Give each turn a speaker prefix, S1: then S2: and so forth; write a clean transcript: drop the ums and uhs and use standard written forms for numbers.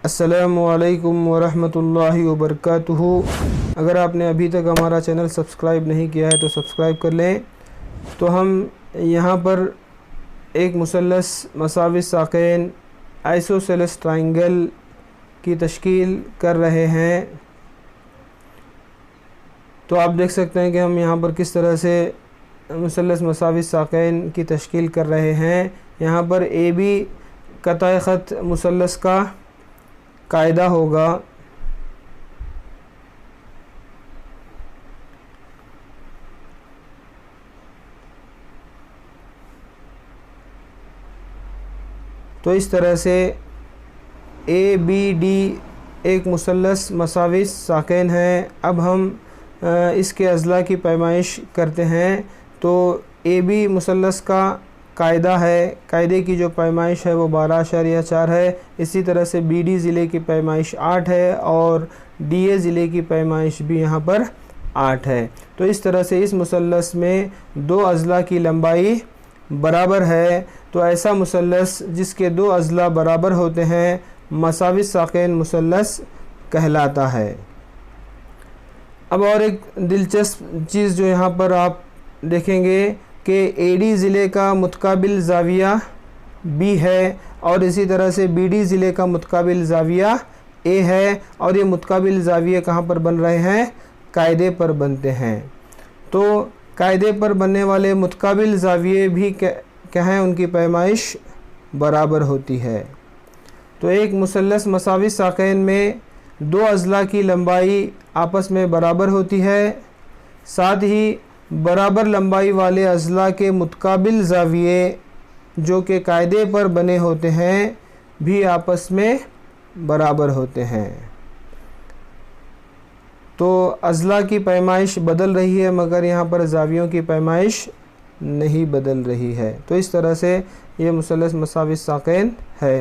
S1: السلام علیکم ورحمۃ اللہ وبرکاتہ۔ اگر آپ نے ابھی تک ہمارا چینل سبسکرائب نہیں کیا ہے تو سبسکرائب کر لیں۔ تو ہم یہاں پر ایک مثلث مساوی ساقین آئسوسیلس ٹرائنگل کی تشکیل کر رہے ہیں۔ تو آپ دیکھ سکتے ہیں کہ ہم یہاں پر کس طرح سے مثلث مساوی ساقین کی تشکیل کر رہے ہیں۔ یہاں پر اے بی قطع خط مثلث کا قاعدہ ہوگا۔ تو اس طرح سے اے بی ڈی ایک مثلث مساوی ساقین ہے۔ اب ہم اس کے اضلاع کی پیمائش کرتے ہیں۔ تو اے بی مثلث کا قاعدہ ہے، قاعدے کی جو پیمائش ہے وہ 12.4 ہے۔ اسی طرح سے بی ڈی ضلع کی پیمائش 8 ہے اور ڈی اے ضلع کی پیمائش بھی یہاں پر 8 ہے۔ تو اس طرح سے اس مثلث میں دو اضلاع کی لمبائی برابر ہے۔ تو ایسا مثلث جس کے دو اضلاع برابر ہوتے ہیں مساوی ساقین مثلث کہلاتا ہے۔ اب اور ایک دلچسپ چیز جو یہاں پر آپ دیکھیں گے کہ اے ڈی ضلع کا متقابل زاویہ بی ہے اور اسی طرح سے بی ڈی ضلع کا متقابل زاویہ اے ہے، اور یہ متقابل زاویہ کہاں پر بن رہے ہیں؟ قاعدے پر بنتے ہیں۔ تو قاعدے پر بننے والے متقابل زاویے بھی کیا ہیں؟ ان کی پیمائش برابر ہوتی ہے۔ تو ایک مثلث مساوی ساقین میں دو اضلاع کی لمبائی آپس میں برابر ہوتی ہے، ساتھ ہی برابر لمبائی والے اضلاع کے متقابل زاویے جو کہ قاعدے پر بنے ہوتے ہیں بھی آپس میں برابر ہوتے ہیں۔ تو اضلاع کی پیمائش بدل رہی ہے مگر یہاں پر زاویوں کی پیمائش نہیں بدل رہی ہے۔ تو اس طرح سے یہ مثلث مساوی ساقین ہے۔